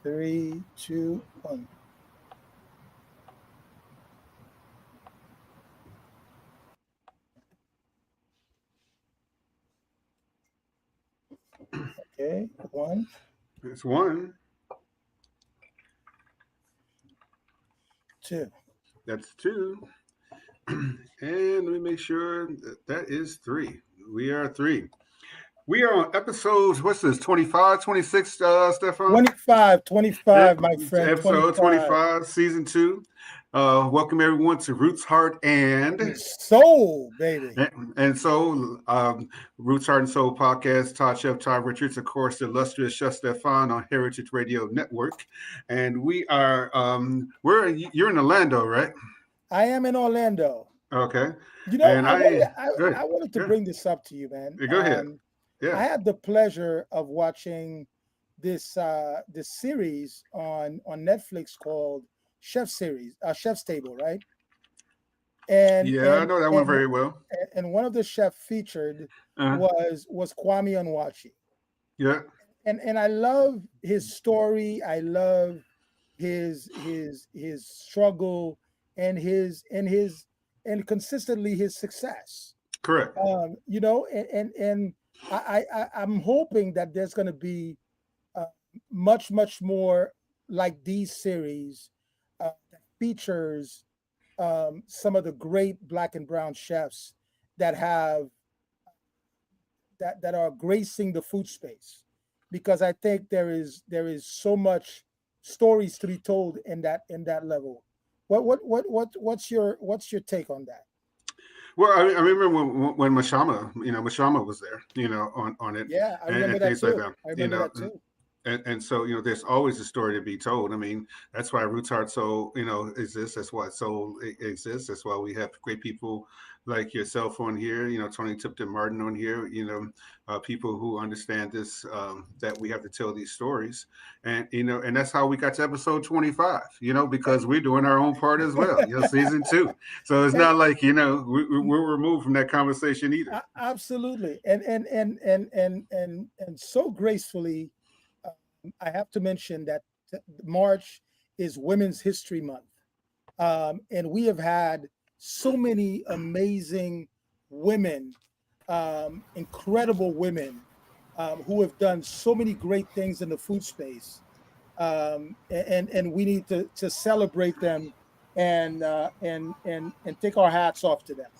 Three, two, one. Okay, one, It's one. two. That's two. And let me make sure that is three. We are three. We are on episodes, what's this, 25, 26, Stefan? 25, Yeah, 25, my friend, episode 25. 25, season two. Welcome everyone to Roots, Heart, And soul, baby. and Soul, Roots, Heart, and Soul podcast. Todd Chef Todd Richards, of course, the illustrious Chef Stefan on Heritage Radio Network, and we are you're in Orlando, right? I am in Orlando. Okay, You know, and I wanted I to, I, go ahead, I wanted to yeah, bring this up to you, man. go ahead, I yeah, had the pleasure of watching this series on Netflix called Chef's Table, right? And yeah. I and know that one and very well. and one of the chef featured Uh, was Kwame Onwuachi. yeah, And I love his story. I love his struggle and consistently his success. correct. And I'm hoping that there's going to be uh, much more like these series that features some of the great black and brown chefs that have that are gracing the food space, because I think there is so much stories to be told in that level. What's your take on that? Well, I remember when Mashama, Mashama was there, on it, Yeah, I and remember that things like too. that, I remember that too. and so there's always a story to be told. I mean, that's why Roots Heart Soul exists. That's why Soul exists. That's why we have great people like yourself on here. Tony Tipton Martin on here. People who understand this, that we have to tell these stories, and that's how we got to episode 25. Because we're doing our own part as well. Season two. So it's And not like we're removed from that conversation either. absolutely, and so gracefully, I have to mention that March is Women's History Month, and we have had so many amazing women, incredible women, who have done so many great things in the food space, and we need to celebrate them and take our hats off to them.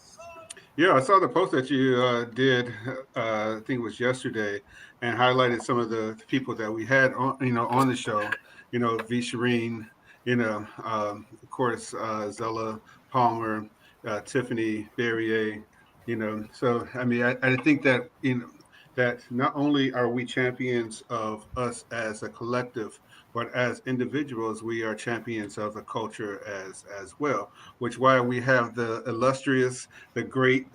Yeah, I saw the post that you did. I think it was yesterday, and highlighted some of the people that we had on the show. V. Shireen. Of course, Zella Palmer, Tiffany Berrier. So I mean, I think that that not only are we champions of us as a collective, but as individuals, we are champions of the culture as well. Which why we have the illustrious, the great,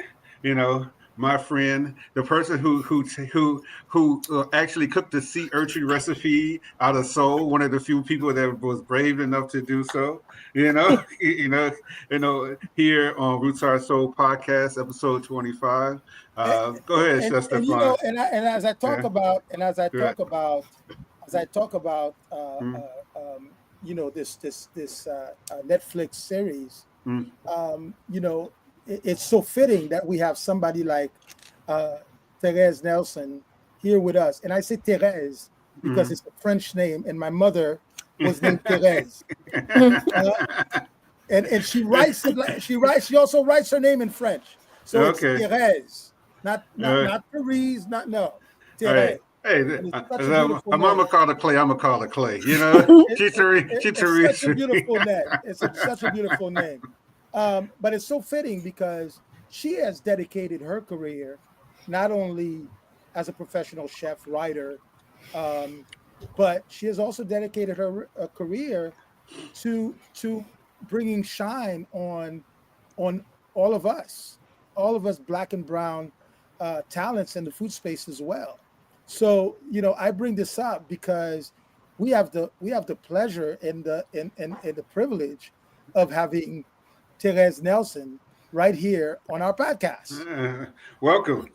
my friend, the person who actually cooked the sea urchin recipe out of soul, one of the few people that was brave enough to do so. Here on Roots Our Soul podcast, episode 25. and, Go ahead, and Chef and you know Stefan. and as I talk Yeah, about and as I yeah. talk about as I talk about Mm, this Netflix series, mm, it's so fitting that we have somebody like uh, Therese Nelson here with us. And I say Therese because mm. it's a French name, and my mother was named Therese. Uh, and she writes it like she also writes her name in French. So it's Okay. Therese, not not Uh, not Therese, not no, all right. Therese. Hey, And it's such a beautiful a name. mama called her Clay. I'm gonna call her Clay. She's It's such a Teresa. beautiful name. Such a beautiful name. But it's so fitting because she has dedicated her career not only as a professional chef writer, um, but she has also dedicated her career to bringing shine on all of us black and brown talents in the food space as well. So I bring this up because we have the pleasure and the privilege of having Therese Nelson right here on our podcast. Welcome.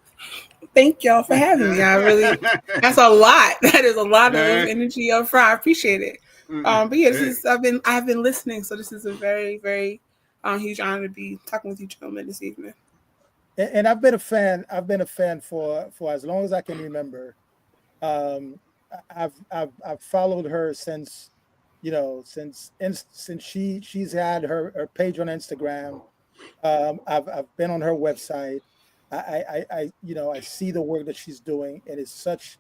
Thank y'all for having me. That's a lot. That is a lot of energy up front. I appreciate it. But yeah, I've been listening, so this is a very, very huge honor to be talking with you gentlemen this evening. And I've been a fan. I've been a fan for as long as I can remember. Um, I've followed her since, since she's had her page on Instagram. I've been on her website. I see the work that she's doing, and it's such,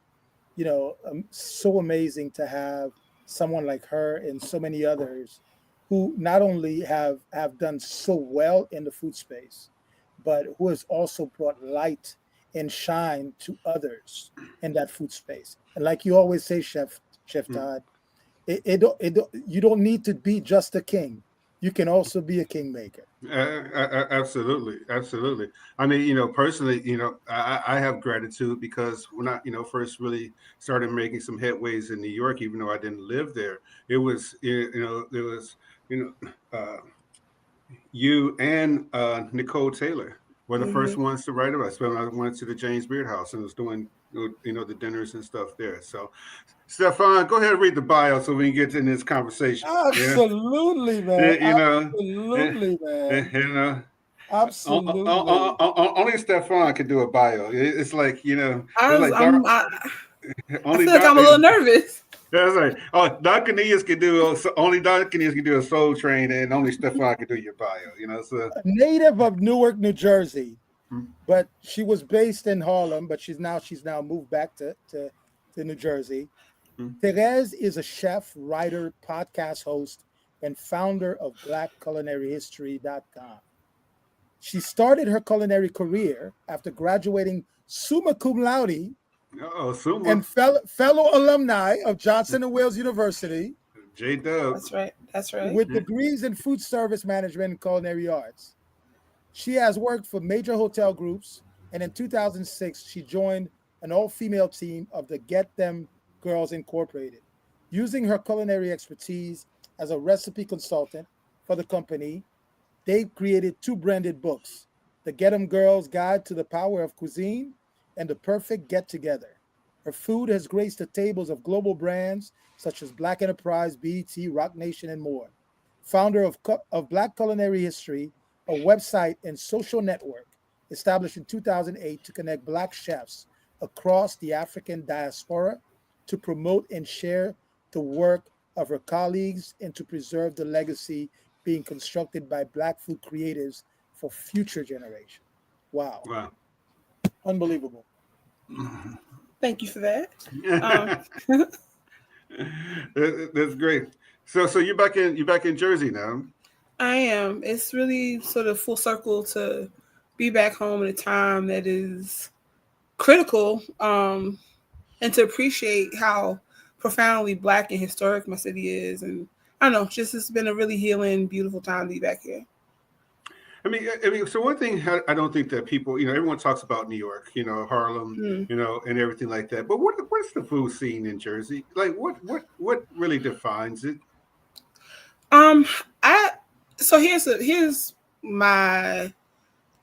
so amazing to have someone like her and so many others who not only have done so well in the food space, but who has also brought light and shine to others in that food space. And like you always say, Chef Todd, you don't need to be just a king. You can also be a kingmaker. Absolutely, absolutely. I mean, personally, I have gratitude because when I, first really started making some headways in New York, even though I didn't live there, it was, there was, you uh, you and Nicole Taylor were the first ones to write about it. So I went to the James Beard House and was doing, the dinners and stuff there. So, Stephan, go ahead and read the bio so we can get in this conversation. Absolutely, man. Absolutely, man. You know, Absolutely. only Stephan could do a bio. It's like I it's was, like Dark. I feel like I'm a little nervous. That's right. Oh, Don Cornelius can do only Don Cornelius can do a Soul Train, and only Stephan can do your bio. So A native of Newark, New Jersey, but she was based in Harlem, but she's now moved back to New Jersey. Therese is a chef, writer, podcast host, and founder of BlackCulinaryHistory.com. She started her culinary career after graduating summa cum laude Summa. and fellow alumni of Johnson and Wales University. J-Dub. That's right. With degrees in food service management and culinary arts. She has worked for major hotel groups, and in 2006, she joined an all-female team of the Get Them Girls Incorporated. Using her culinary expertise as a recipe consultant for the company, they've created 2 branded books, The Get Them Girls Guide to the Power of Cuisine and The Perfect Get Together. Her food has graced the tables of global brands such as Black Enterprise, BET, Rock Nation, and more. Founder of Black Culinary History, a website and social network established in 2008 to connect Black chefs across the African diaspora, to promote and share the work of her colleagues, and to preserve the legacy being constructed by Black food creatives for future generations. Wow. Unbelievable. Thank you for that. That's great. So you're back in Jersey now. I am. It's really sort of full circle to be back home at a time that is critical, and to appreciate how profoundly Black and historic my city is. And I don't know, just it's been a really healing, beautiful time to be back here. I mean, so one thing I don't think that people, everyone talks about New York, Harlem, and everything like that. But what's the food scene in Jersey? Like, what really defines it? So here's my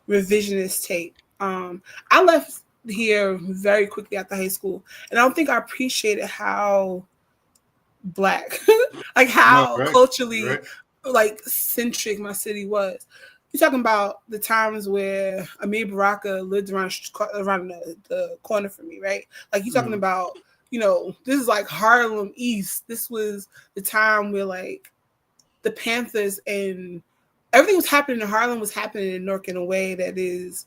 revisionist take. I left here very quickly after high school, and I don't think I appreciated how Black, like how culturally, like centric my city was. You're talking about the times where Amir Baraka lived around the corner from me, right? Like you're talking about, this is like Harlem East. This was the time where like the Panthers and everything was happening in Harlem was happening in Newark in a way that is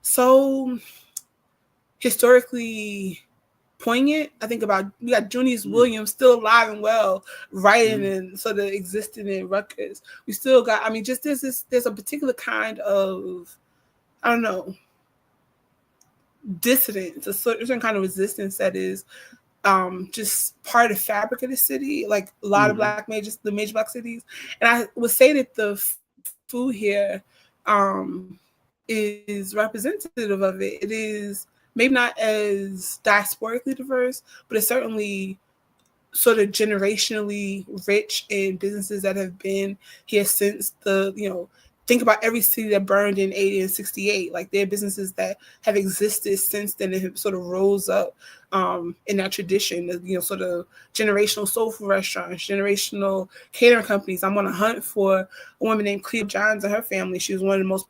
so historically poignant. I think about, we got Junius Williams still alive and well, writing and sort of existing in Rutgers. We still got, just there's a particular kind of, I don't know, dissidence, a certain kind of resistance that is just part of the fabric of the city, like a lot of the major Black cities. And I would say that the food here is representative of it. It is maybe not as diasporically diverse, but it's certainly sort of generationally rich in businesses that have been here since the think about every city that burned in 80 and 68. Like, there are businesses that have existed since then and have sort of rose up in that tradition, sort of generational soul food restaurants, generational catering companies. I'm on a hunt for a woman named Cleo Johns and her family. She was one of the most,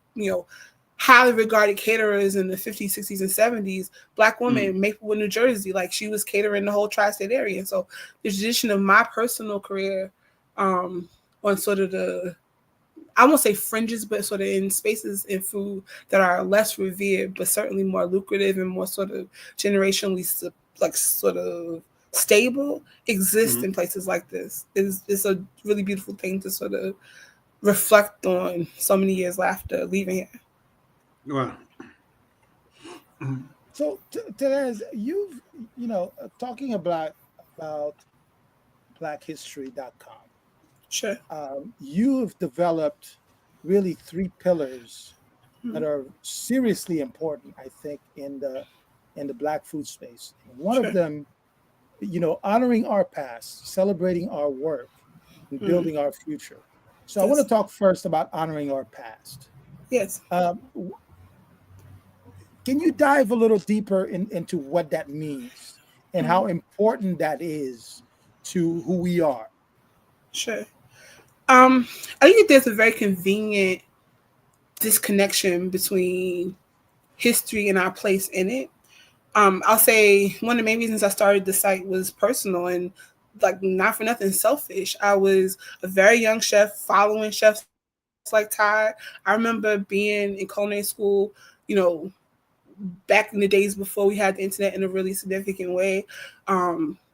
highly regarded caterers in the 50s, 60s, and 70s. Black woman, Maplewood, New Jersey. Like, she was catering the whole tri-state area. And so the tradition of my personal career on sort of I won't say fringes, but sort of in spaces in food that are less revered, but certainly more lucrative and more sort of generationally sort of stable, exist in places like this. It's a really beautiful thing to sort of reflect on so many years after leaving here. Wow. So, Therese, you've, talking about blackhistory.com. Sure. You've developed really 3 pillars that are seriously important, I think, in the Black food space. One of them, honoring our past, celebrating our work, and building our future. So I want to talk first about honoring our past. Yes. Can you dive a little deeper into what that means and how important that is to who we are? Sure. I think there's a very convenient disconnection between history and our place in it. I'll say one of the main reasons I started the site was personal and, like, not for nothing, selfish. I was a very young chef following chefs like Todd. I remember being in culinary school, back in the days before we had the internet in a really significant way.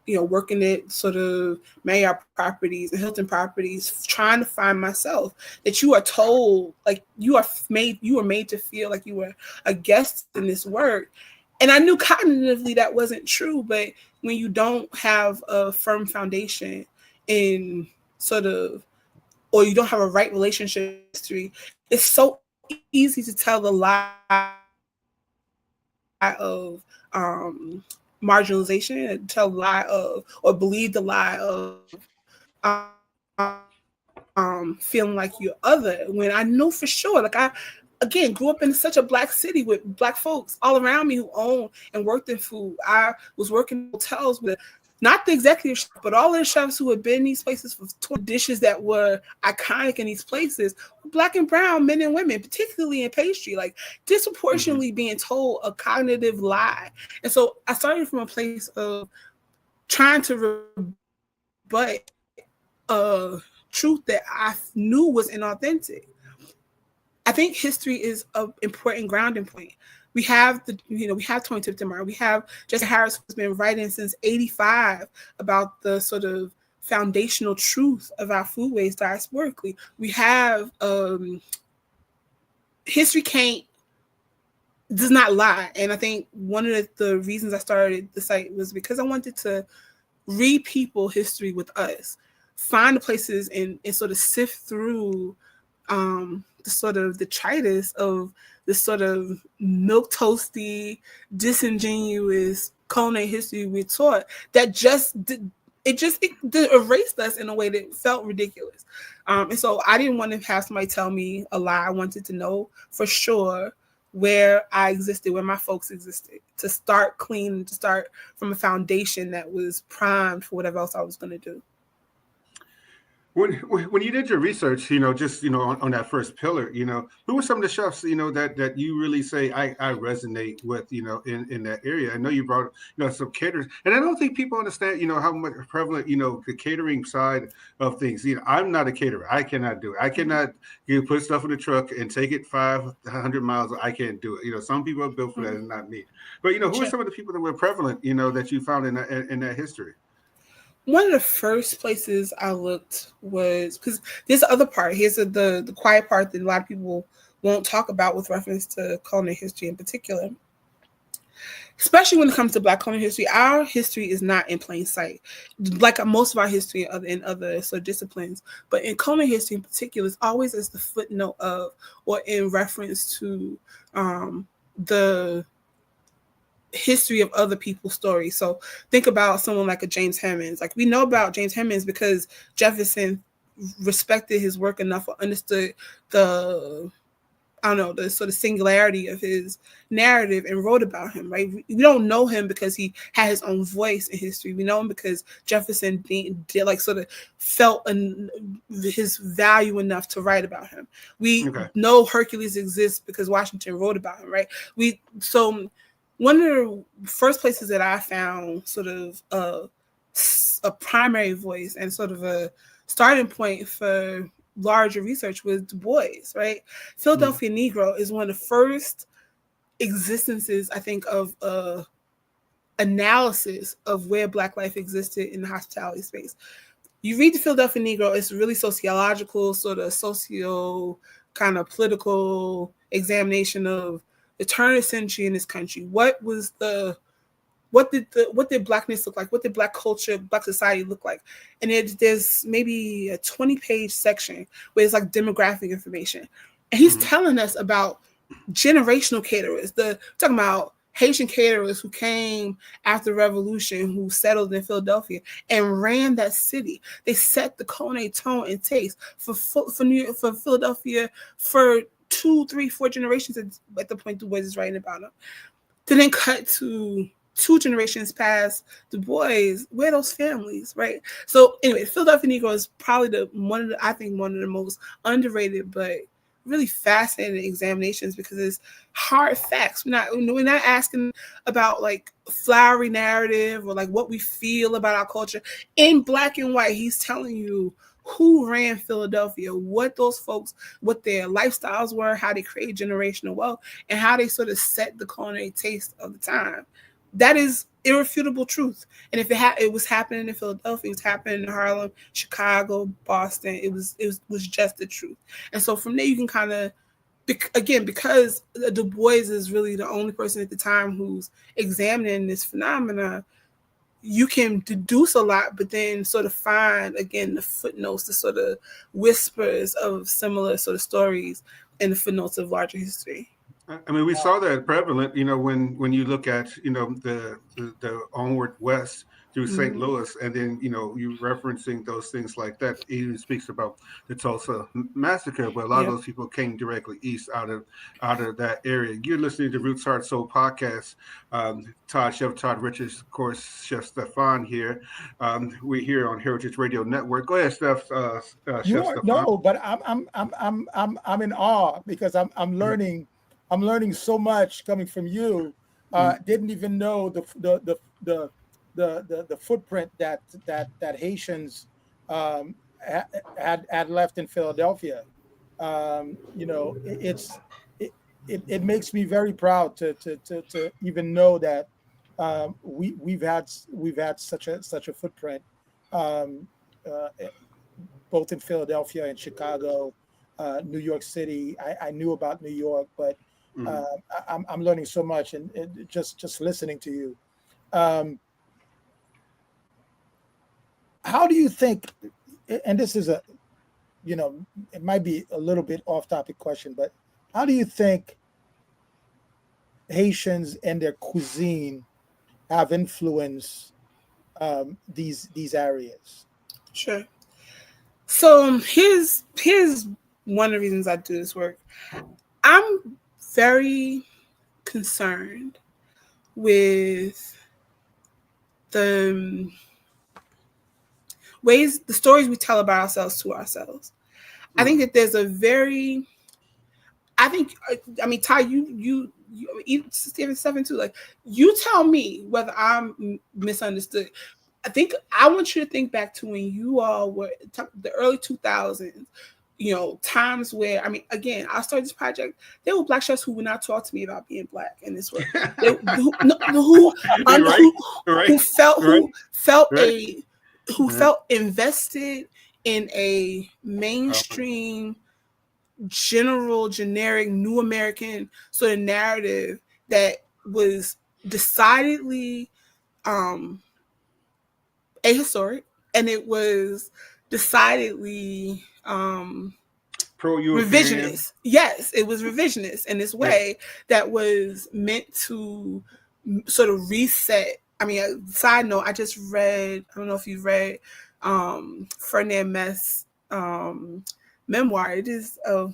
Working at sort of Marriott properties and Hilton properties, trying to find myself. That you are told, like, you were made to feel like you were a guest in this work. And I knew cognitively that wasn't true, but when you don't have a firm foundation in sort of, or you don't have a right relationship with history, it's so easy to tell the lie of marginalization, and tell the lie of, or believe the lie of feeling like you're other, when I know for sure, like, I again grew up in such a Black city with Black folks all around me who own and worked in food. I was working in hotels with not the executive chef, but all of the chefs who had been in these places for 20 dishes that were iconic in these places, Black and brown men and women, particularly in pastry, like, disproportionately being told a cognitive lie. And so I started from a place of trying to rebut a truth that I knew was inauthentic. I think history is an important grounding point. We have Tony Tipton, we have Jessica Harris, who's been writing since '85 about the sort of foundational truth of our food waste diasporically. We have history does not lie. And I think one of the reasons I started the site was because I wanted to re-people history with us, find the places and sort of sift through the sort of detritus of this sort of milquetoasty, disingenuous culinary history we taught that it erased us in a way that felt ridiculous. And so I didn't want to have somebody tell me a lie. I wanted to know for sure where I existed, where my folks existed, to start clean, to start from a foundation that was primed for whatever else I was going to do. When you did your research, on that first pillar, who were some of the chefs, that you really say I resonate with, in that area? I know you brought, some caterers, and I don't think people understand, how much prevalent, the catering side of things. I'm not a caterer. I cannot do it. I cannot put stuff in the truck and take it 500 miles. I can't do it. Some people are built for that and not me. But, who are some of the people that were prevalent, that you found in that history? One of the first places I looked was, because there's the other part. Here's the quiet part that a lot of people won't talk about with reference to culinary history in particular. Especially when it comes to Black culinary history, our history is not in plain sight, like most of our history in other sort of disciplines. But in culinary history in particular, it's always as the footnote of, or in reference to the history of other people's stories. So think about someone like a James Hemings. Like, we know about James Hemings because Jefferson respected his work enough or understood the the sort of singularity of his narrative and wrote about him, right? We don't know him because he had his own voice in history. We know him because Jefferson did like sort of felt his value enough to write about him. We know Hercules exists because Washington wrote about him, right? So one of the first places that I found sort of a primary voice and sort of a starting point for larger research was Du Bois, right? Philadelphia Negro is one of the first existences, I think, of analysis of where Black life existed in the hospitality space. You read the Philadelphia Negro, it's really sociological, sort of socio kind of political examination of the turn of the century in this country. What did Blackness look like? What did Black culture, Black society look like? And there's maybe a 20-page section where it's like demographic information. And he's telling us about generational caterers. Talking about Haitian caterers who came after the revolution, who settled in Philadelphia and ran that city. They set the culinary tone and taste for Philadelphia for 2, 3, 4 generations at the point Du Bois is writing about them. To then cut to 2 generations past Du Bois, where are those families, right? So anyway, Philadelphia Negro is probably one of the most underrated but really fascinating examinations because it's hard facts. We're not asking about like flowery narrative or like what we feel about our culture. In black and white, he's telling you who ran Philadelphia, what those folks, what their lifestyles were, how they created generational wealth, and how they sort of set the culinary taste of the time. That is irrefutable truth. And if it was happening in Philadelphia, it was happening in Harlem, Chicago, Boston, it was just the truth. And so from there you can kind of, again, because Du Bois is really the only person at the time who's examining this phenomena, you can deduce a lot, but then sort of find, again, the footnotes, the sort of whispers of similar sort of stories in the footnotes of larger history. I mean, we saw that prevalent, when you look at, the onward west through St. Louis, and then, you referencing those things like that. He even speaks about the Tulsa massacre, but a lot of those people came directly east out of that area. You're listening to Roots Heart Soul podcast. Chef Todd Richards, of course, Chef Stephan here. We're here on Heritage Radio Network. Go ahead, Chef. Stephan. No, but I'm in awe because I'm learning. I'm learning so much coming from you. Didn't even know the footprint that Haitians had left in Philadelphia. It makes me very proud to even know that we've had such a footprint, both in Philadelphia and Chicago, New York City. I knew about New York, but I'm learning so much, and just listening to you. How do you think? And this is it might be a little bit off-topic question, but how do you think Haitians and their cuisine have influenced these areas? Sure. So here's one of the reasons I do this work. I'm very concerned with the stories we tell about ourselves to ourselves. I think that there's Ty, you Stephan too. Like, you tell me whether I'm misunderstood. I want you to think back to when you all were the early 2000s. Times where, again, I started this project. There were Black chefs who would not talk to me about being Black in this work. Who felt invested in a mainstream, generic, new American sort of narrative that was decidedly ahistoric, and it was decidedly revisionist. Yes, it was revisionist in this way that was meant to sort of reset. Side note, I just read, I don't know if you've read Ferdinand Mest's memoir. It is a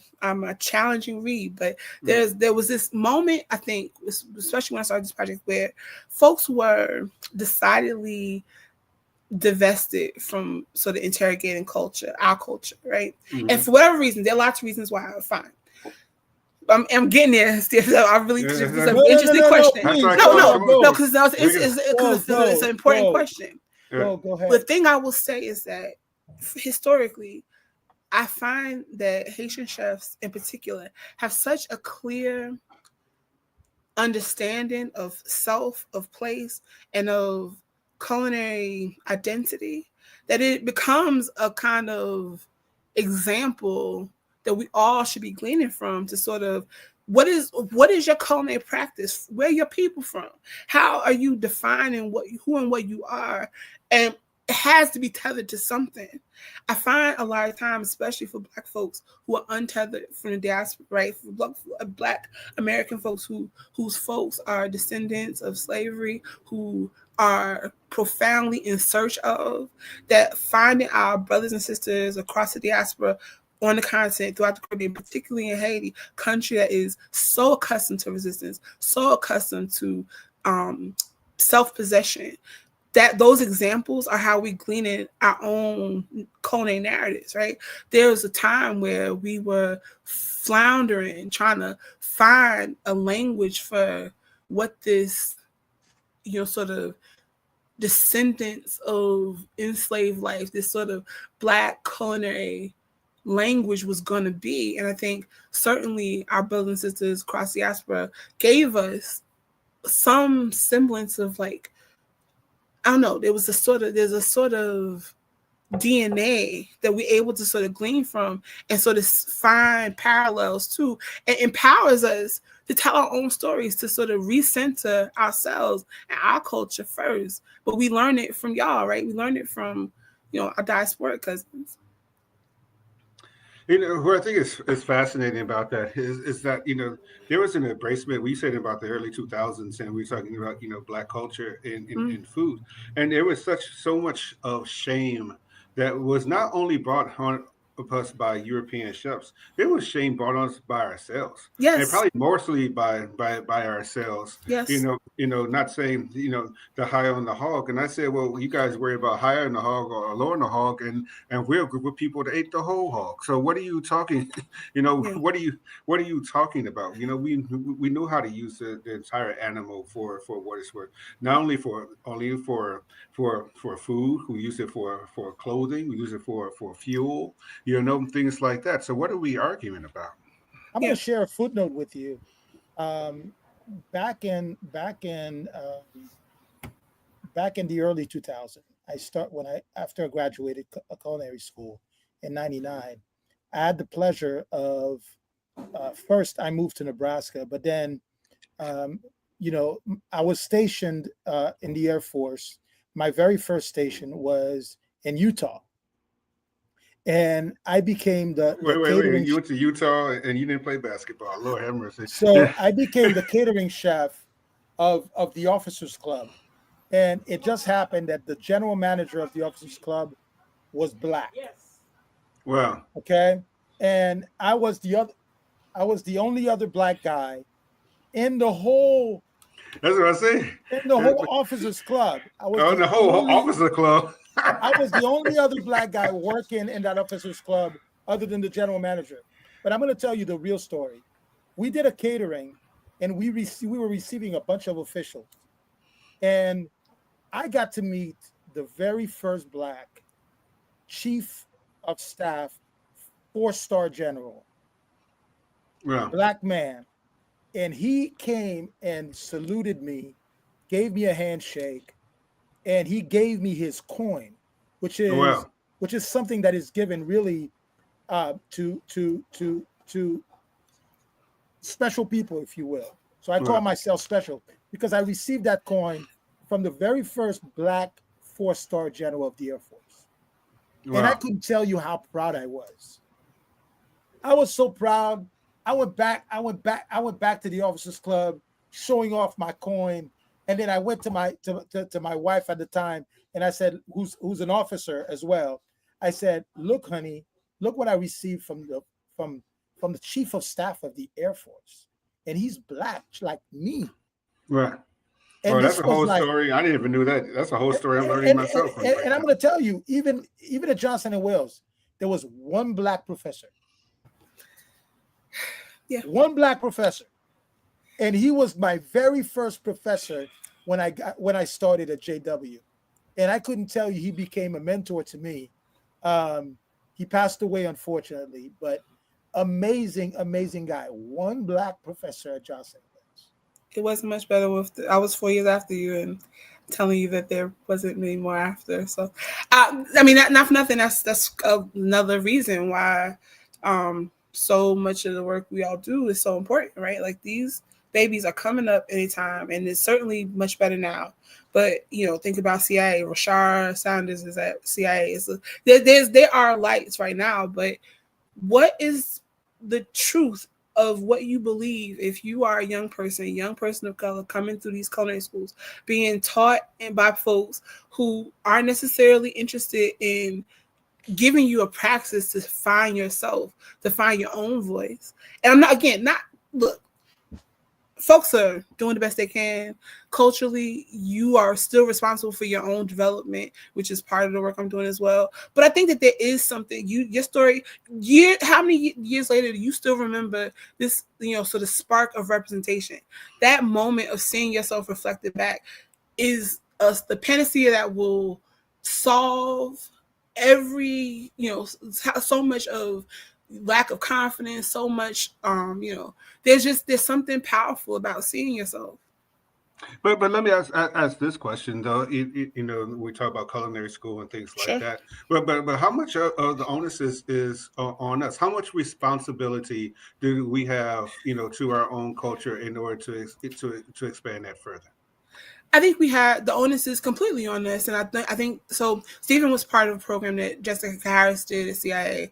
challenging read, but there was this moment, I think, especially when I started this project, where folks were decidedly divested from sort of interrogating culture, our culture, right? And for whatever reason, there are lots of reasons why. Fine. I'm getting there, Steph. I really this is an interesting question. No, because it's an important question. Go ahead. The thing I will say is that historically, I find that Haitian chefs in particular have such a clear understanding of self, of place, and of culinary identity that it becomes a kind of example that we all should be gleaning from to sort of what is your culinary practice? Where are your people from? How are you defining who and what you are? And it has to be tethered to something. I find a lot of times, especially for Black folks who are untethered from the diaspora, right? For Black American folks whose folks are descendants of slavery, who are profoundly in search of, that finding our brothers and sisters across the diaspora on the continent, throughout the Caribbean, particularly in Haiti, country that is so accustomed to resistance, so accustomed to self-possession, that those examples are how we glean in our own culinary narratives, right? There was a time where we were floundering, trying to find a language for what this, sort of descendants of enslaved life, this sort of Black culinary language was going to be. And I think certainly our brothers and sisters across the diaspora gave us some semblance of, like, I don't know, there's a sort of DNA that we're able to sort of glean from and sort of find parallels to, and empowers us to tell our own stories, to sort of recenter ourselves and our culture first. But we learn it from y'all, right? We learned it from, our diaspora cousins. What I think is fascinating about that is that, there was an embracement. We said about the early 2000s, and we were talking about, Black culture in food. And there was so much of shame that was not only brought on us by European chefs, there was shame brought on us by ourselves. Yes. And probably mostly by ourselves. Yes. Not saying, the high on the hog. And I said, well, you guys worry about higher on the hog or lower on the hog, and we're a group of people that ate the whole hog. So what are you talking, what are you talking about? We know how to use the entire animal for what it's worth. Not only for food, we use it for clothing, we use it for fuel, things like that. So what are we arguing about? I'm going to share a footnote with you. Back in the early 2000s, after I graduated culinary school in '99, I had the pleasure of first I moved to Nebraska, but then I was stationed in the Air Force. My very first station was in Utah. And I became the wait. You went to Utah and you didn't play basketball. Lord have mercy. So I became the catering chef of the Officers Club. And it just happened that the general manager of the Officers Club was Black. Yes. Wow. Okay. And I was the only other Black guy in the whole. That's what I say. In the whole Officers Club. The whole Officer Club. I was the only other Black guy working in that Officers Club other than the general manager. But I'm going to tell you the real story. We did a catering, and we were receiving a bunch of officials. And I got to meet the very first Black chief of staff, 4-star general, Black man. And he came and saluted me, gave me a handshake, and he gave me his coin, which is something that is given really to special people, if you will. So I call myself special because I received that coin from the very first Black 4-star general of the Air Force. Wow. And I couldn't tell you how proud I was. I was so proud. I went back to the Officers Club, showing off my coin. And then I went to my wife at the time, and I said, who's an officer as well. I said, look, honey, look what I received from the chief of staff of the Air Force, and he's black like me. Right. And Oh, that's this a was whole like, story. I didn't even know that. That's a whole story I'm learning and, myself and, right and I'm now. going to tell you, even at Johnson and Wales, there was one black professor. Yeah. One black professor. And he was my very first professor when I started at JW. And I couldn't tell you, he became a mentor to me. He passed away, unfortunately, but amazing, amazing guy. One black professor at Johnson and Wales. It wasn't much better I was 4 years after you and telling you that there wasn't many more after. So, I mean, not for nothing. That's another reason why so much of the work we all do is so important, right? Like these babies are coming up anytime, and it's certainly much better now. But think about CIA. Rashard Sanders is at CIA. There are lights right now, but what is the truth of what you believe if you are a young person of color coming through these culinary schools, being taught and by folks who aren't necessarily interested in giving you a praxis to find yourself, to find your own voice. And I'm not look, folks are doing the best they can. Culturally, you are still responsible for your own development, which is part of the work I'm doing as well. But I think that there is something, your story, how many years later do you still remember this, sort of spark of representation? That moment of seeing yourself reflected back is the panacea that will solve every, so much of lack of confidence, so much, there's something powerful about seeing yourself. But let me ask this question though. We talk about culinary school and things like Sure. that. But how much of the onus is on us? How much responsibility do we have, to our own culture in order to expand that further? I think we had the onus is completely on us, and I think so. Stephan was part of a program that Jessica Harris did at CIA.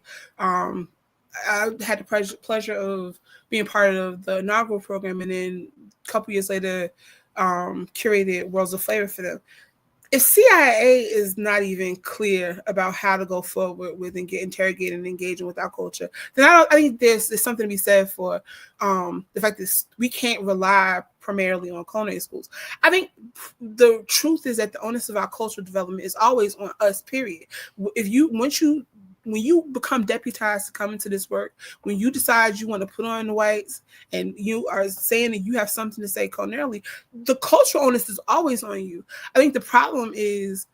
I had the pleasure of being part of the inaugural program, and then a couple years later, curated Worlds of Flavor for them. If CIA is not even clear about how to go forward with and get interrogated and engaging with our culture, then I think there's something to be said for the fact that we can't rely primarily on culinary schools. I think the truth is that the onus of our cultural development is always on us, period. When you become deputized to come into this work, when you decide you want to put on the whites and you are saying that you have something to say culinarily, the cultural onus is always on you. I think the problem is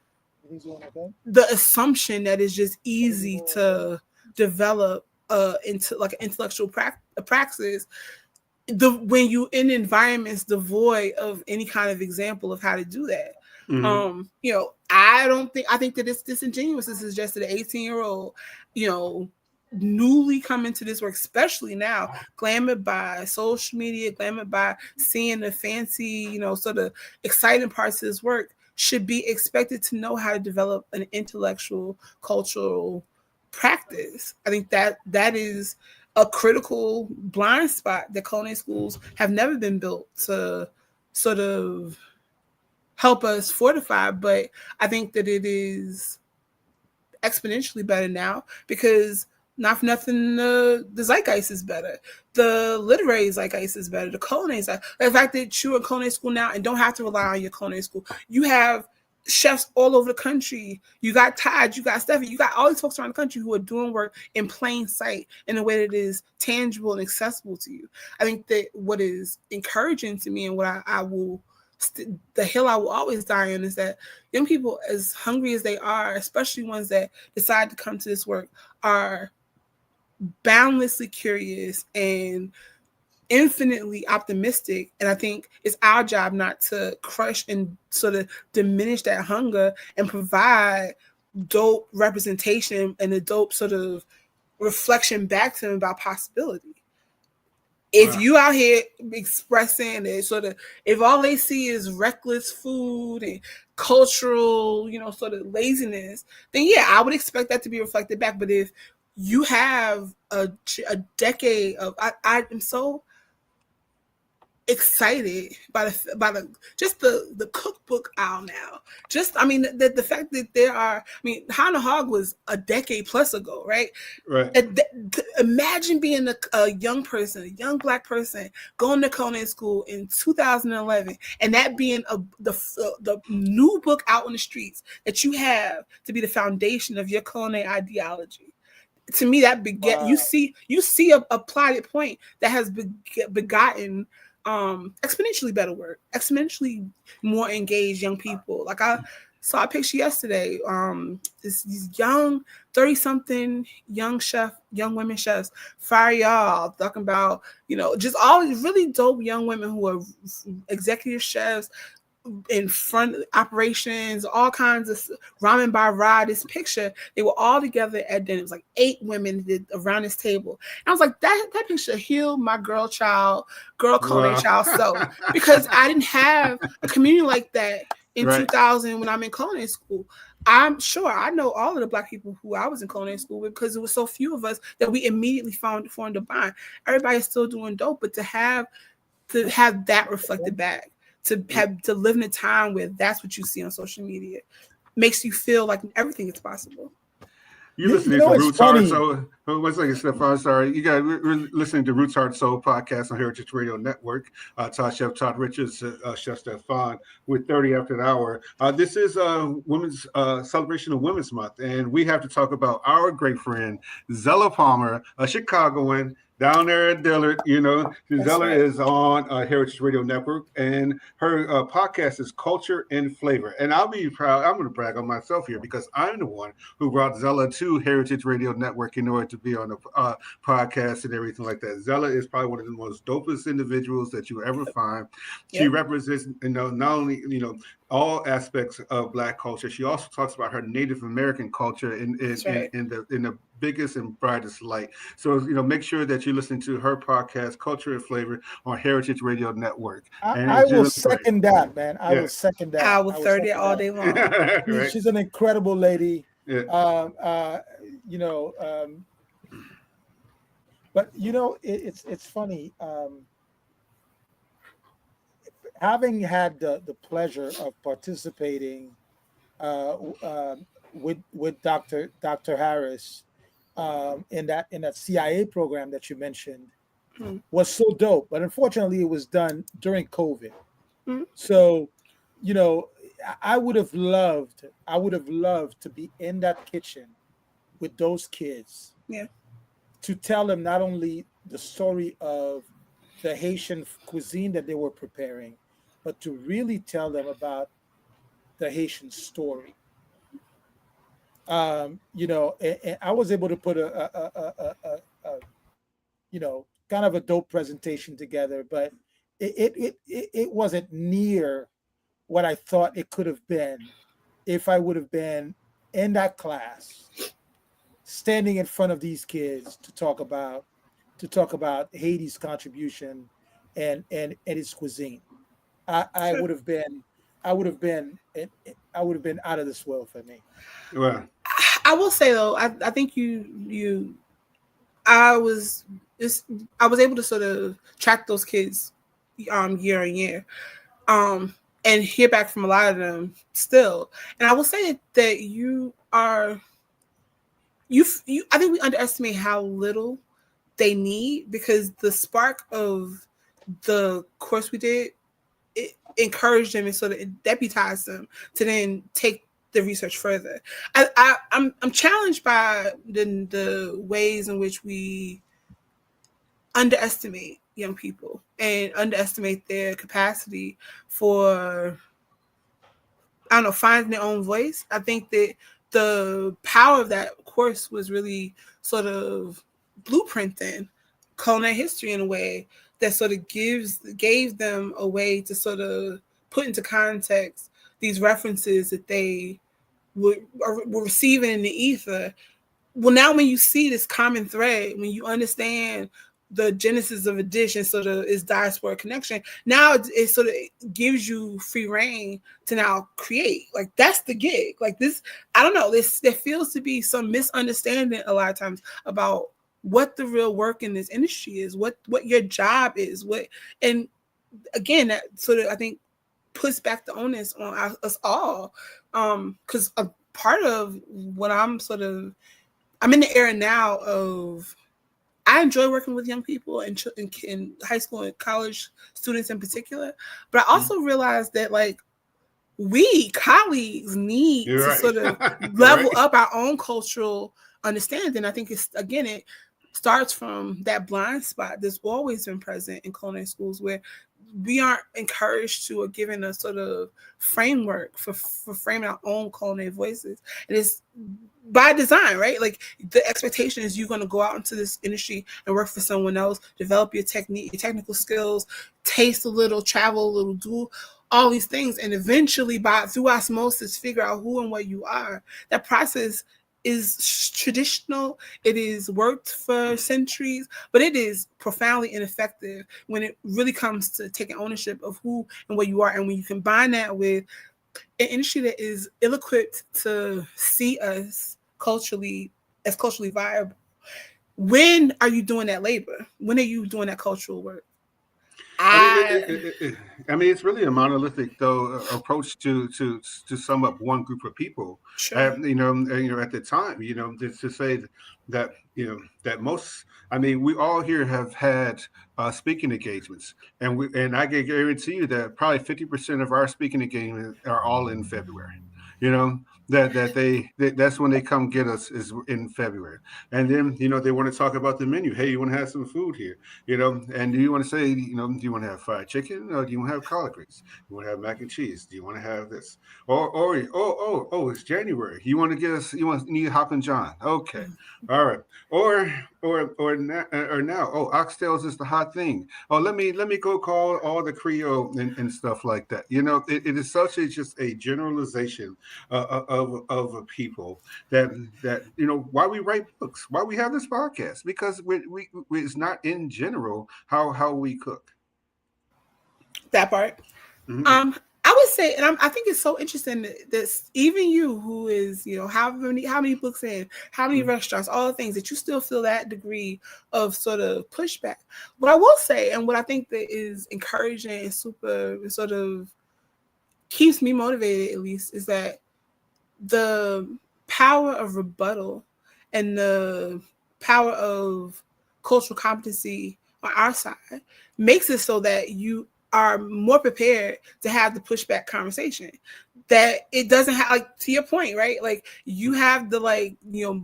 the assumption that it's just easy to develop into like an intellectual praxis when you in environments devoid of any kind of example of how to do that. Mm-hmm. I think that it's disingenuous to suggest that an 18-year-old, newly come into this work, especially now, glamored by social media, glamored by seeing the fancy, sort of exciting parts of this work, should be expected to know how to develop an intellectual, cultural practice. I think that is a critical blind spot that culinary schools have never been built to sort of help us fortify, but I think that it is exponentially better now because not for nothing, the zeitgeist is better. The literary zeitgeist is better. The culinary zeitgeist. The fact that you're in culinary school now and don't have to rely on your culinary school. You have chefs all over the country. You got Todd, you got Stephan, you got all these folks around the country who are doing work in plain sight in a way that is tangible and accessible to you. I think that what is encouraging to me and what I will the hill I will always die on is that young people, as hungry as they are, especially ones that decide to come to this work, are boundlessly curious and infinitely optimistic. And I think it's our job not to crush and sort of diminish that hunger and provide dope representation and a dope sort of reflection back to them about possibility. If you out here expressing it, sort of, if all they see is reckless food and cultural, sort of laziness, then yeah, I would expect that to be reflected back. But if you have a decade of, I am so, excited by the just the cookbook aisle now. Just, I mean, the fact that there are, I mean, Hannah Hogg was a decade plus ago, right? Right. Imagine being a young person, a young Black person, going to culinary school in 2011, and that being the new book out on the streets that you have to be the foundation of your culinary ideology. To me, that beget Wow. you see a plotted point that has begotten exponentially better work, exponentially more engaged young people. Like, I saw a picture yesterday. These young 30-something young women chefs, fire y'all, talking about, just all these really dope young women who are executive chefs in front of operations, all kinds of ramen by ride. This picture, they were all together at dinner. It was like 8 women around this table. And I was like, that picture healed my girl culinary child soul, because I didn't have a community like that in 2000 when I'm in culinary school. I'm sure I know all of the Black people who I was in culinary school with, because there were so few of us that we immediately formed a bond. Everybody's still doing dope, but to have that reflected back, to live in a time where that's what you see on social media, makes you feel like everything is possible. You're listening to Roots Heart Soul. One second, Stephan. Sorry. We're listening to Roots Heart Soul podcast on Heritage Radio Network. Chef Todd Richards, Chef Stephan, with 30 after the hour. This is Women's celebration of Women's Month, and we have to talk about our great friend, Zella Palmer, a Chicagoan, down there at Dillard. Zella is on Heritage Radio Network, and her podcast is Culture and Flavor. And I'll be proud. I'm going to brag on myself here, because I'm the one who brought Zella to Heritage Radio Network in order to be on the podcast and everything like that. Zella is probably one of the most dopest individuals that you ever find. She represents, not only, all aspects of Black culture. She also talks about her Native American culture in the biggest and brightest light. So, make sure that you're listening to her podcast, Culture and Flavor, on Heritage Radio Network. I will second that, man. I will second that. I will third it all day long. Right. She's an incredible lady. Yeah. But it's funny. Having had the pleasure of participating with Dr. Harris in that CIA program that you mentioned was so dope. But unfortunately, it was done during COVID. So, I would have loved to be in that kitchen with those kids. Yeah. To tell them not only the story of the Haitian cuisine that they were preparing, but to really tell them about the Haitian story. And I was able to put a kind of a dope presentation together, but it wasn't near what I thought it could have been if I would have been in that class, standing in front of these kids to talk about Haiti's contribution and its cuisine. I would have been out of this world for me. Well, I will say though, I think I was able to sort of track those kids year on year, and hear back from a lot of them still. And I will say that I think we underestimate how little they need, because the spark of the course we did, it encouraged them and sort of deputized them to then take the research further. I'm challenged by the ways in which we underestimate young people and underestimate their capacity for, finding their own voice. I think that the power of that course was really sort of blueprinting culinary history in a way that sort of gave them a way to sort of put into context these references that they were receiving in the ether. Well, now when you see this common thread, when you understand the genesis of a dish and sort of its diaspora connection, now it sort of gives you free reign to now create. Like, that's the gig. Like, this, I don't know, there feels to be some misunderstanding a lot of times about what the real work in this industry is, what your job is, and again, that sort of, I think, puts back the onus on us all. Because a part of what I'm in the era now of, I enjoy working with young people and in high school and college students in particular, but I also realize that like we colleagues need You're to right. sort of You're level right. up our own cultural understanding. I think it starts from that blind spot that's always been present in culinary schools, where we aren't encouraged to or given a sort of framework for framing our own culinary voices. And it's by design, right? Like the expectation is you're going to go out into this industry and work for someone else, develop your technique, your technical skills, taste a little, travel a little, do all these things, and eventually through osmosis figure out who and what you are. That process is traditional. It is worked for centuries, but it is profoundly ineffective when it really comes to taking ownership of who and what you are. And when you combine that with an industry that is ill-equipped to see us culturally viable, when are you doing that labor? When are you doing that cultural work? I mean, it's really a monolithic though approach to sum up one group of people. Sure. You know, at the time, you know, to say that that most. I mean, we all here have had speaking engagements, and I can guarantee you that probably 50% of our speaking engagements are all in February. You know, that's when they come get us, is in February, and then they want to talk about the menu. Hey, you want to have some food here? And do you want to say, do you want to have fried chicken, or do you want to have collard greens? You want to have mac and cheese? Do you want to have this? Or it's January. You want to get us? You need Hoppin' John? Okay, all right. Or now. Oh, oxtails is the hot thing. Oh, let me go call all the Creole and stuff like that. It is such just a generalization of a people that why we write books, why we have this podcast, because it's not in general how we cook. That part. Mm-hmm. I would say, and I think it's so interesting that even you, who is, how many books in, how many restaurants, all the things, that you still feel that degree of sort of pushback. What I will say, and what I think that is encouraging and super sort of keeps me motivated, at least, is that the power of rebuttal and the power of cultural competency on our side makes it so that you are more prepared to have the pushback conversation. That it doesn't have, like, to your point, right? Like, you have the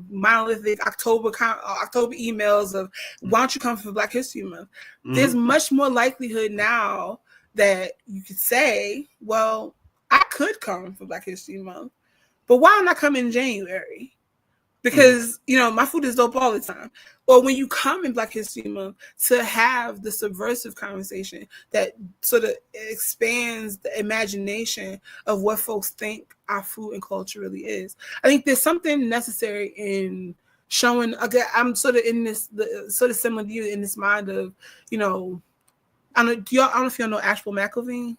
monolithic October emails of, why don't you come for Black History Month? Mm-hmm. There's much more likelihood now that you could say, well, I could come for Black History Month, but why not come in January? Because, my food is dope all the time. Or when you come in Black History Month, to have the subversive conversation that sort of expands the imagination of what folks think our food and culture really is. I think there's something necessary in showing, again, I'm sort of in this, sort of similar to you, in this mind of, I don't know if y'all know Asheville McElveen.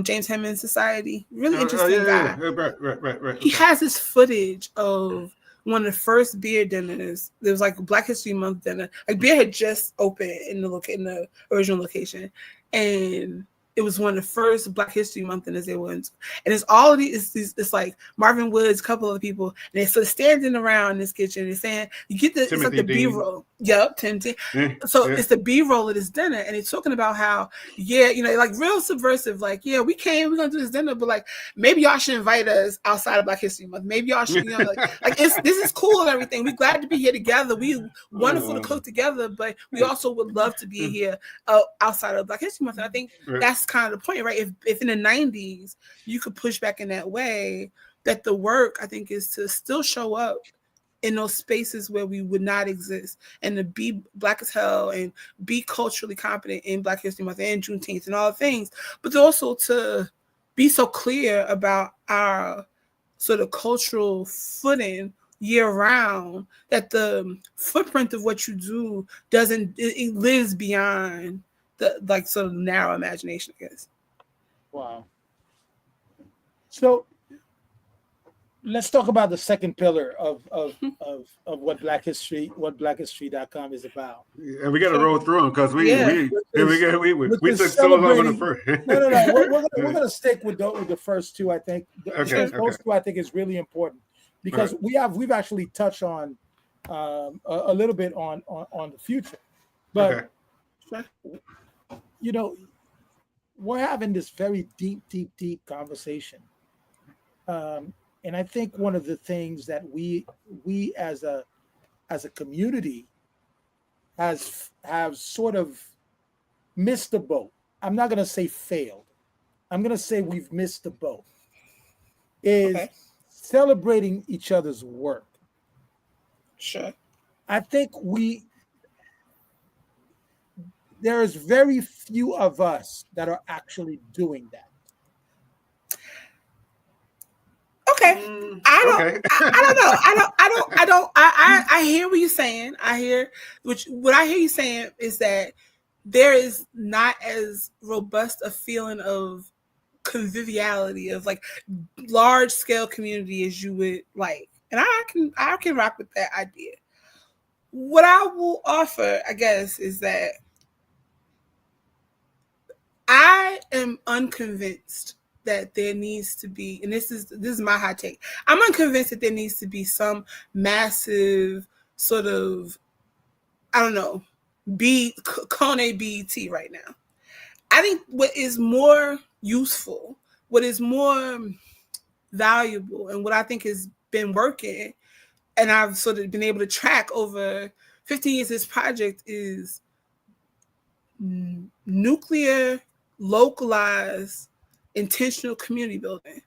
James Henman Society, really interesting guy. Yeah. Right. He has this footage of one of the first beer dinners. There was like a Black History Month dinner. Like, beer had just opened in the original location, and it was one of the first Black History Month dinners they went. And it's all of these. It's like Marvin Woods, a couple of people, and they're sort of standing around in this kitchen. They're saying, you get it's like the B-roll. Yep, Timothy. It's the B-roll of this dinner, and it's talking about how, like, real subversive, like, we're gonna do this dinner, but like, maybe y'all should invite us outside of Black History Month. Maybe y'all should, this is cool and everything. We're glad to be here together. We wonderful to cook together, but we also would love to be here outside of Black History Month. And I think that's kind of the point, right? If in the 90s you could push back in that way, that the work, I think, is to still show up in those spaces where we would not exist, and to be Black as hell and be culturally competent in Black History Month and Juneteenth and all the things, but also to be so clear about our sort of cultural footing year round, that the footprint of what you do it lives beyond the sort of narrow imagination, I guess. Wow. So let's talk about the second pillar of what blackhistory.com is about. And we got to Sure. roll through them because Yeah. Which is, which we is took so long on the celebrating. first. No. We're gonna stick with the first two. I think Okay, because those two I think is really important because we've actually touched on a little bit on the future, but Okay. you know we're having this very deep conversation, and I think one of the things that we as a community have sort of missed the boat. I'm not gonna say failed. I'm gonna say we've missed the boat. Is Okay. celebrating each other's work. Sure. I think there is very few of us that are actually doing that. Okay. Okay. I don't know. I hear what you're saying. What I hear you saying is that there is not as robust a feeling of conviviality of like large scale community as you would like. And I can rock with that idea. What I will offer, I guess, is that I am unconvinced that there needs to be, and this is my hot take. I'm unconvinced that there needs to be some massive sort of, I don't know, Kone BET right now. I think what is more useful, what is more valuable, and what I think has been working, and I've sort of been able to track over 15 years this project is nuclear, localized, intentional community building.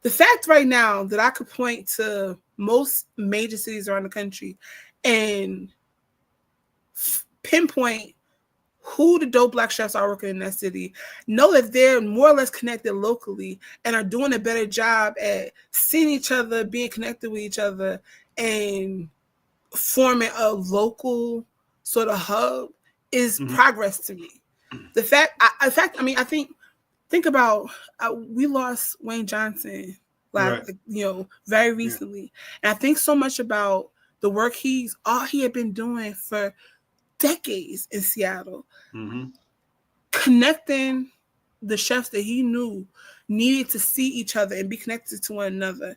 The fact right now that I could point to most major cities around the country and pinpoint who the dope Black chefs are working in that city, know that they're more or less connected locally and are doing a better job at seeing each other, being connected with each other, and forming a local sort of hub is progress to me. The fact, I mean, think about we lost Wayne Johnson, like very recently, and I think so much about the work he had been doing for decades in Seattle, connecting the chefs that he knew needed to see each other and be connected to one another.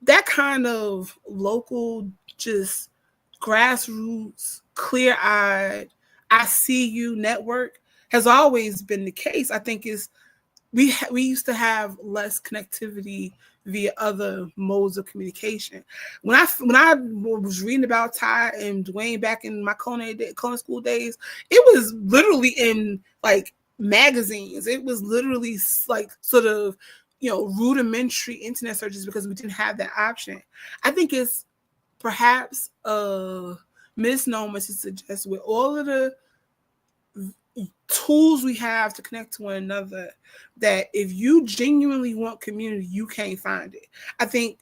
That kind of local, just grassroots, clear-eyed, I see you network has always been the case. I think is we used to have less connectivity via other modes of communication. When I was reading about Todd and Dwayne back in my Kona school days, it was literally in like magazines. It was literally like sort of rudimentary internet searches because we didn't have that option. I think it's perhaps a misnomer to suggest with all of the tools we have to connect to one another that if you genuinely want community, you can't find it. I think,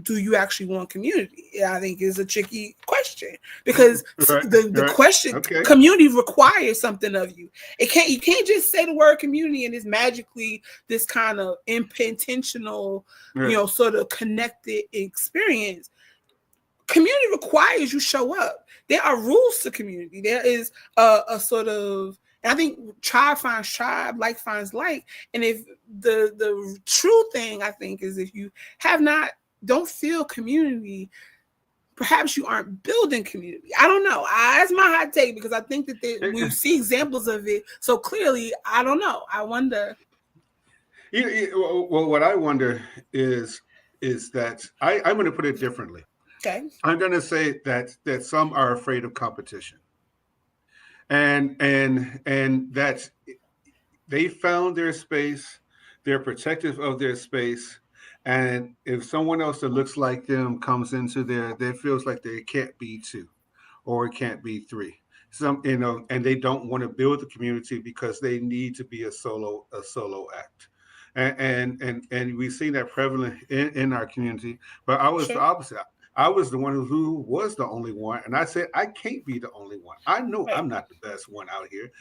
do you actually want community? I think is a tricky question because the question community requires something of you. You can't just say the word community and it's magically this kind of intentional, sort of connected experience. Community requires you show up. There are rules to community. There is a sort of, and I think tribe finds tribe, like finds like. And if the true thing I think is if you don't feel community, perhaps you aren't building community. I don't know. That's my hot take because I think that we see examples of it so clearly. I don't know. I wonder. Well, what I wonder is that I'm going to put it differently. Okay. I'm going to say that some are afraid of competition, and that they found their space, they're protective of their space, and if someone else that looks like them comes into there feels like they can't be two, or it can't be three. And they don't want to build the community because they need to be a solo act. And we've seen that prevalent in our community. But I was the opposite. I was the one who was the only one. And I said, I can't be the only one. I know I'm not the best one out here,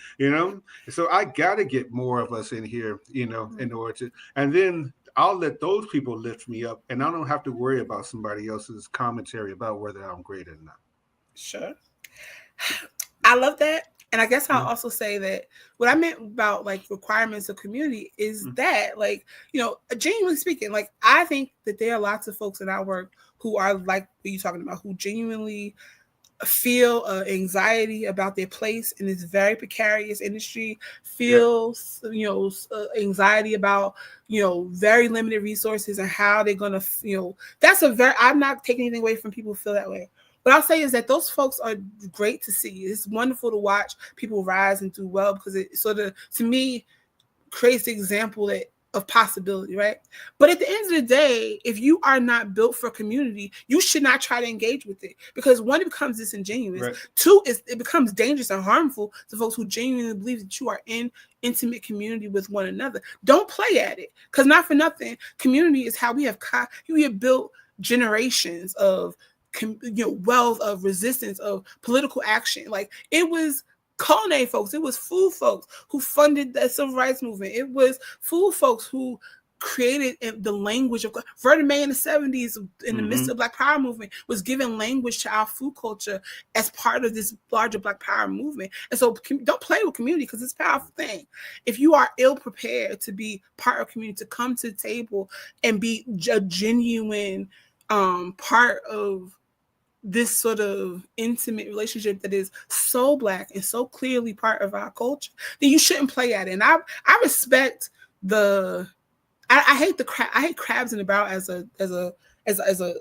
So I got to get more of us in here, in order to. And then I'll let those people lift me up, and I don't have to worry about somebody else's commentary about whether I'm great or not. Sure. I love that. And I guess I'll Mhm. also say that what I meant about like requirements of community is that, like, genuinely speaking, like, I think that there are lots of folks in our work who are like what you're talking about, who genuinely feel anxiety about their place in this very precarious industry, feel anxiety about very limited resources and how they're gonna I'm not taking anything away from people who feel that way. What I'll say is that those folks are great to see. It's wonderful to watch people rise and do well, because it sort of, to me, creates the example of possibility, right? But at the end of the day, if you are not built for community, you should not try to engage with it, because one, it becomes disingenuous. Right. Two, it becomes dangerous and harmful to folks who genuinely believe that you are in intimate community with one another. Don't play at it, because not for nothing, community is how we have built generations of wealth, of resistance, of political action. Like, it was culinary folks, it was food folks who funded the civil rights movement. It was food folks who created the language of Vernon May in the 70s, in the midst of Black Power movement, was giving language to our food culture as part of this larger Black Power movement. And so don't play with community, because it's a powerful thing. If you are ill prepared to be part of community, to come to the table and be a genuine part of this sort of intimate relationship that is so Black and so clearly part of our culture, then you shouldn't play at it. And I respect I hate crabs in the barrel as a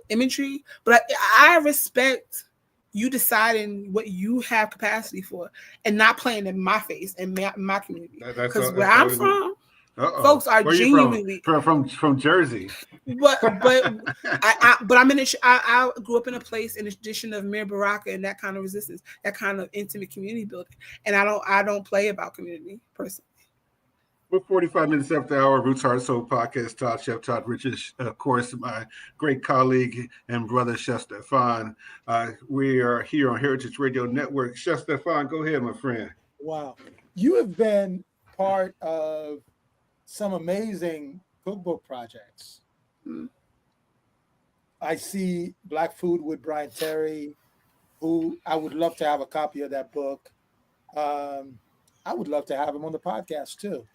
imagery, but I respect you deciding what you have capacity for and not playing in my face and my community. Because where I'm from, folks are genuinely from Jersey. But I grew up in a place in a tradition of Mir Baraka and that kind of resistance, that kind of intimate community building, and I don't play about community personally. We're 45 minutes after the hour. Roots Heart Soul Podcast. Todd, Chef Todd Richards, of course, my great colleague and brother, Chef Stephan. We are here on Heritage Radio Network. Chef Stephan, go ahead, my friend. Wow. You have been part of some amazing cookbook projects. I see Black Food with Brian Terry, who I would love to have a copy of that book. I would love to have him on the podcast too.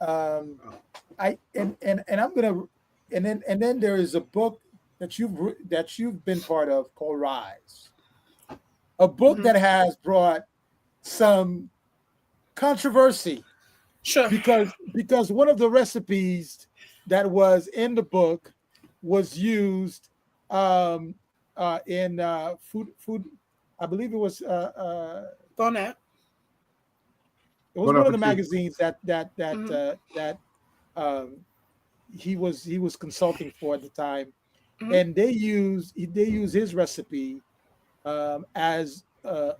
I'm gonna, and then there is a book that you've been part of called Rise, a book that has brought some controversy. Sure. Because one of the recipes that was in the book was used in food. I believe it was Bonnet. It was one of the magazines that he was consulting for at the time, and they use his recipe as a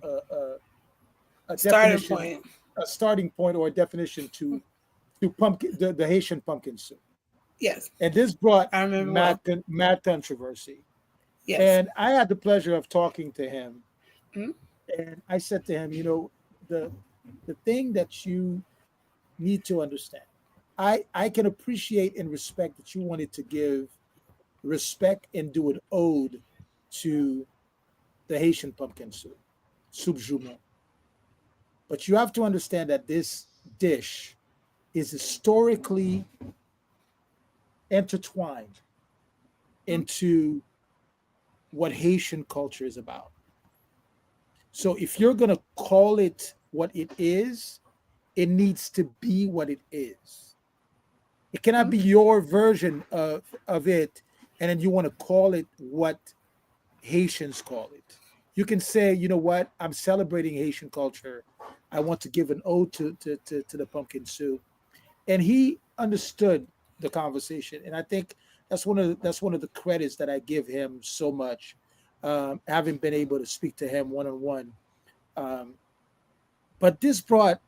starting point or a definition to pumpkin the Haitian pumpkin soup. Yes, and this brought mad controversy. Yes, and I had the pleasure of talking to him, and I said to him, the thing that you need to understand, I can appreciate and respect that you wanted to give respect and do an ode to the Haitian pumpkin soup jumeau. But you have to understand that this dish is historically intertwined into what Haitian culture is about. So if you're going to call it what it is, it needs to be what it is. It cannot be your version of it, and then you want to call it what Haitians call it. You can say, you know what, I'm celebrating Haitian culture. I want to give an ode to the pumpkin soup. And he understood the conversation. And I think that's one of the credits that I give him so much, having been able to speak to him one-on-one. But this brought,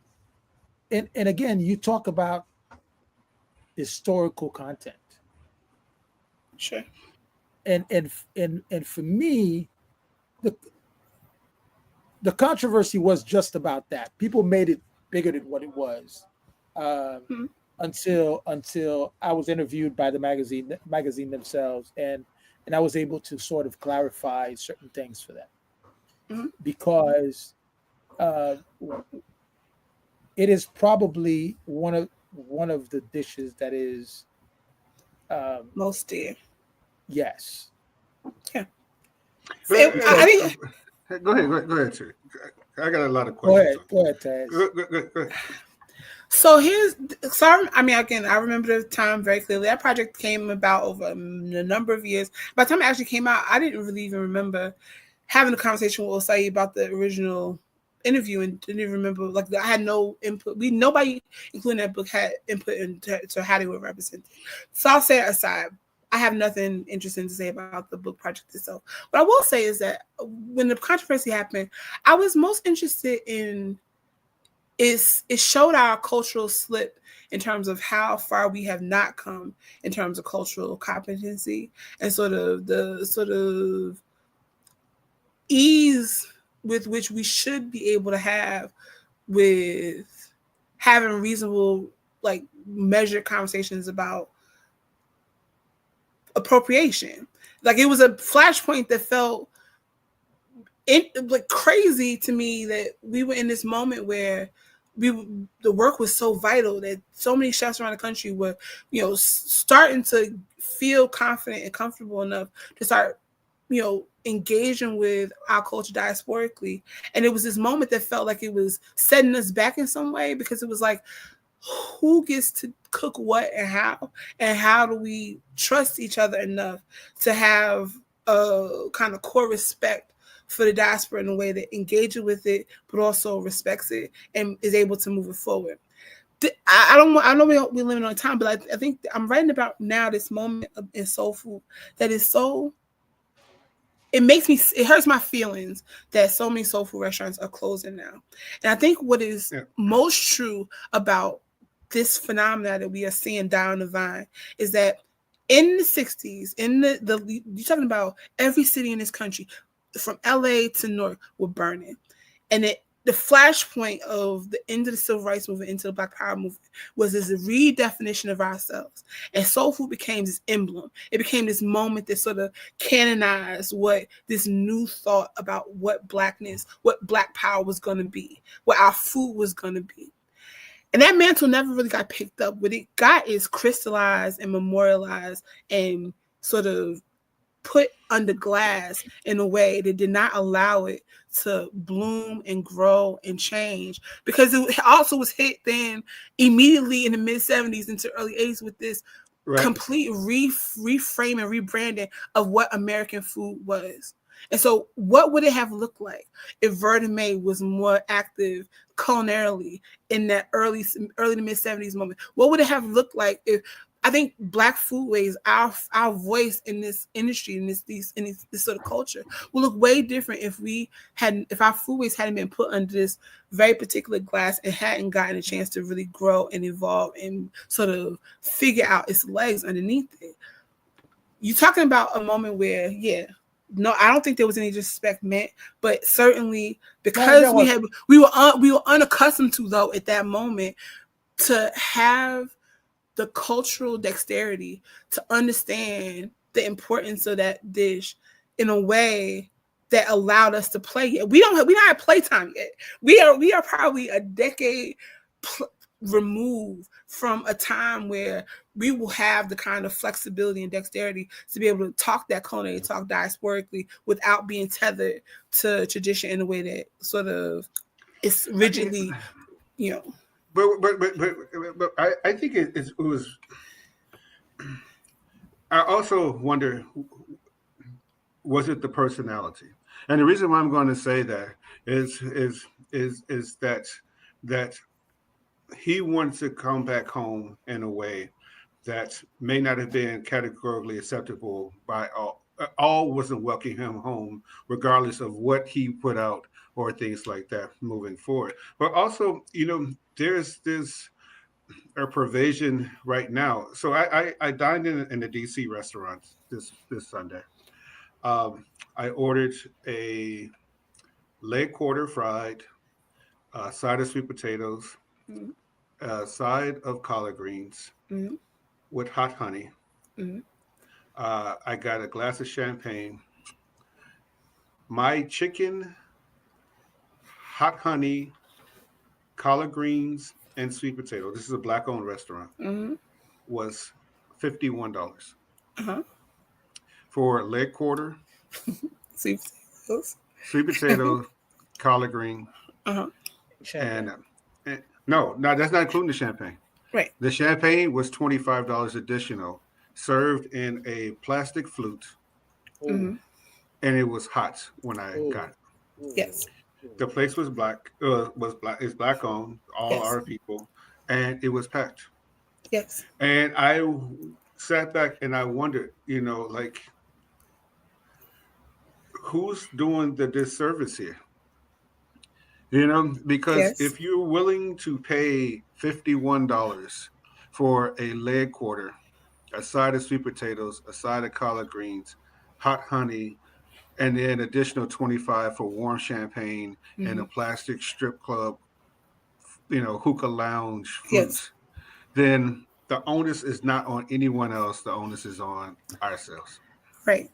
and again, you talk about historical content. Sure. And for me, the controversy was just about that. People made it bigger than what it was. until I was interviewed by the magazine themselves, and I was able to sort of clarify certain things for them Mhm. because uh, it is probably one of the dishes that is um, Most dear. yes. Yeah. I So think Go ahead, sir. I got a lot of go questions ahead, on go ahead, Taz. Go ahead. so. I mean, again, I remember the time very clearly. That project came about over a number of years. By the time it actually came out, I didn't really even remember having a conversation with Osai about the original interview, and didn't even remember, like, I had no input. Nobody, including that book, had input into to how they were represented. So I'll say it aside. I have nothing interesting to say about the book project itself. What I will say is that when the controversy happened, I was most interested in it showed our cultural slip in terms of how far we have not come in terms of cultural competency, and sort of ease with which we should be able to have with having reasonable, like, measured conversations about appropriation. Like, it was a flashpoint that felt like crazy to me, that we were in this moment where we the work was so vital that so many chefs around the country were, starting to feel confident and comfortable enough to start, engaging with our culture diasporically. And it was this moment that felt like it was setting us back in some way, because it was like, who gets to cook what and how do we trust each other enough to have a kind of core respect for the diaspora in a way that engages with it, but also respects it and is able to move it forward. I don't. I know we're limited on time, but I think I'm writing about now this moment in soul food that is so. It hurts my feelings that so many soul food restaurants are closing now. And I think what is Yeah. most true about this phenomena that we are seeing down the vine is that in the 60s, in the you're talking about every city in this country, from LA to North, were burning. And the flashpoint of the end of the civil rights movement into the Black Power movement was this redefinition of ourselves. And soul food became this emblem. It became this moment that sort of canonized what this new thought about what Blackness, what Black power was going to be, what our food was going to be. And that mantle never really got picked up. What it got is crystallized and memorialized and sort of put under glass in a way that did not allow it to bloom and grow and change, because it also was hit then immediately in the mid 70s into early 80s with this Right. complete reframe and rebranding of what American food was. And so what would it have looked like if Vernon May was more active culinarily in that early to mid 70s moment? What would it have looked like if, I think, Black foodways, our voice in this industry, in this sort of culture, will look way different if our foodways hadn't been put under this very particular glass and hadn't gotten a chance to really grow and evolve and sort of figure out its legs underneath it. You're talking about a moment where, yeah, no, I don't think there was any disrespect meant, but certainly No, because there was. we were unaccustomed to, though, at that moment, to have the cultural dexterity to understand the importance of that dish in a way that allowed us to play it. We're not at playtime yet. We are probably a decade removed from a time where we will have the kind of flexibility and dexterity to be able to talk that culinary talk diasporically without being tethered to tradition in a way that sort of is Yeah. rigidly, you know. But I think it was. I also wonder, was it the personality? And the reason why I'm going to say that is that he wanted to come back home in a way that may not have been categorically acceptable by all. All wasn't welcoming him home, regardless of what he put out or things like that moving forward. But also, there's a pervasion right now. So I dined in the DC restaurants this Sunday. I ordered a leg quarter fried, side of sweet potatoes, a side of collard greens Mm-hmm. with hot honey. Mm-hmm. I got a glass of champagne. My chicken, hot honey, collard greens, and sweet potato. This is a black-owned restaurant. Mm-hmm. Was $51 Uh-huh. for leg quarter, Sweet potatoes. sweet potato, collard green, Uh-huh. and, Champagne. no, that's not including the champagne. Right. The champagne was $25 additional, served in a plastic flute, Oh, Mm-hmm. and it was hot when I oh, got it. oh, Yes. The place was black, it's black owned, all Yes. our people, and it was packed. Yes. And I sat back and I wondered, like, who's doing the disservice here? Because Yes. if you're willing to pay $51 for a leg quarter, a side of sweet potatoes, a side of collard greens, hot honey, and then additional 25 for warm champagne and Mm-hmm. a plastic strip club, hookah lounge Yes. flute, then the onus is not on anyone else. The onus is on ourselves. Right.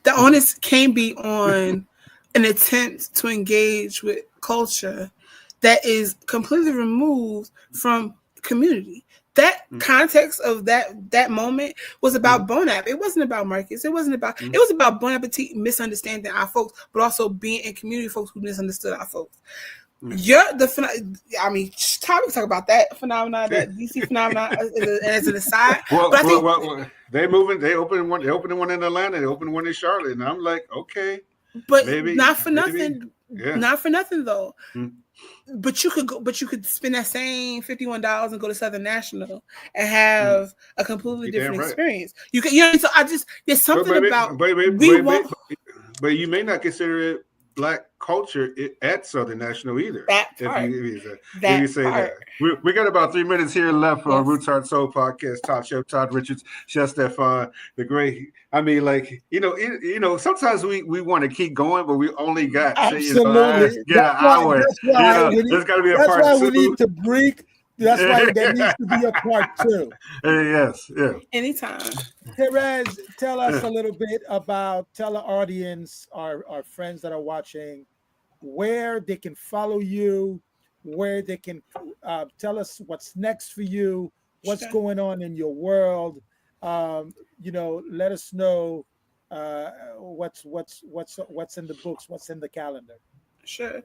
The onus can be on an attempt to engage with culture that is completely removed from community. That context of that moment was about Bon App. It wasn't about Marcus. It wasn't about. It was about Bon Appetit misunderstanding our folks, but also being in community folks who misunderstood our folks. Todd, we talk about that phenomenon, that DC phenomenon, as an aside. Well, but I think, they moving. They opened one. They opened one in Atlanta. They opened one in Charlotte, and I'm like, okay, but maybe, not for maybe, nothing. yeah. Not for nothing though. Mm. But you could go. But you could spend that same $51 and go to Southern National and have a completely You're damn different right. experience. You can, so there's something about but you may not consider it Black culture at Southern National either. that part. If you say that. We got about 3 minutes here left for our Roots Heart Soul podcast. Top Chef Todd Richards, Chef Stephan, the great. I mean, like, sometimes we want to keep going, but we only got absolutely. an hour. There's got to be a part two. That's why we need to break. That's why there needs to be a part two. Yes, yeah. Anytime. Therese, tell us a little bit tell the audience, our friends that are watching, where they can follow you, where they can tell us what's next for you, what's going on in your world. Let us know what's in the books, what's in the calendar. Sure.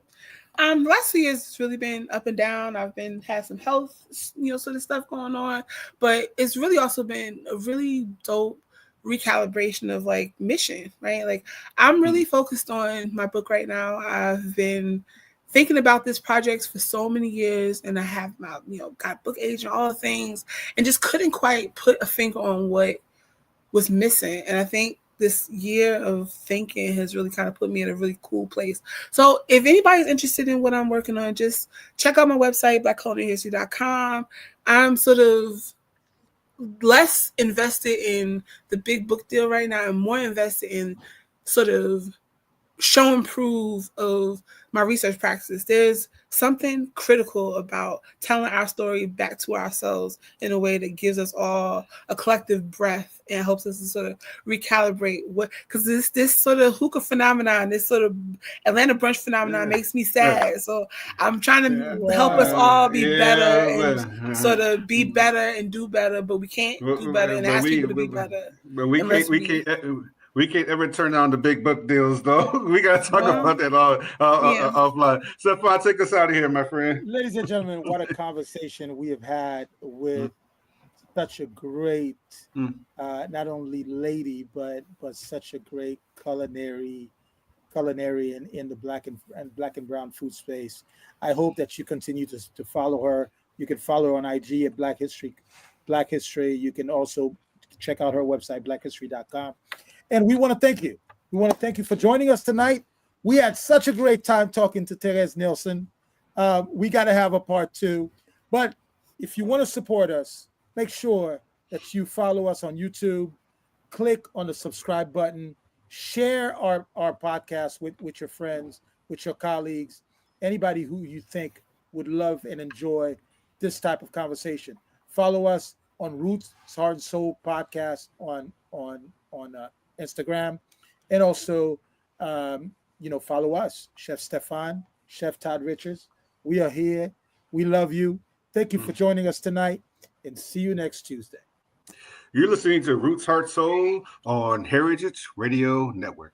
Last 2 years it's really been up and down. I've had some health, sort of stuff going on, but it's really also been a really dope recalibration of like mission, right? Like I'm really focused on my book right now. I've been thinking about this project for so many years, and I have my, got book agent, all the things, and just couldn't quite put a finger on what was missing. And I think this year of thinking has really kind of put me in a really cool place. So if anybody's interested in what I'm working on, just check out my website, blackculinarhistory.com. I'm sort of less invested in the big book deal right now. I'm more invested in sort of show and prove of my research practice. There's something critical about telling our story back to ourselves in a way that gives us all a collective breath and helps us to sort of recalibrate because this sort of hookah phenomenon, this sort of Atlanta brunch phenomenon makes me sad. So I'm trying to help us all be better and sort of be better and do better, but we can't do better and ask people to be better. But we can't ever turn down the big book deals, though. We got to talk about that offline. Stephan, take us out of here, my friend. Ladies and gentlemen, what a conversation we have had with such a great, not only lady, but such a great culinarian in the black and brown food space. I hope that you continue to follow her. You can follow her on IG at Black History. You can also check out her website, blackhistory.com. And we want to thank you. We want to thank you for joining us tonight. We had such a great time talking to Therese Nielsen. We got to have a part two. But if you want to support us, make sure that you follow us on YouTube. Click on the subscribe button. Share our podcast with your friends, with your colleagues, anybody who you think would love and enjoy this type of conversation. Follow us on Roots Heart and Soul Podcast on Instagram, and also follow us, Chef Stephan, Chef Todd Richards. We are here. We love you. Thank you for joining us tonight, and see you next Tuesday. You're listening to Roots Heart Soul on Heritage Radio Network.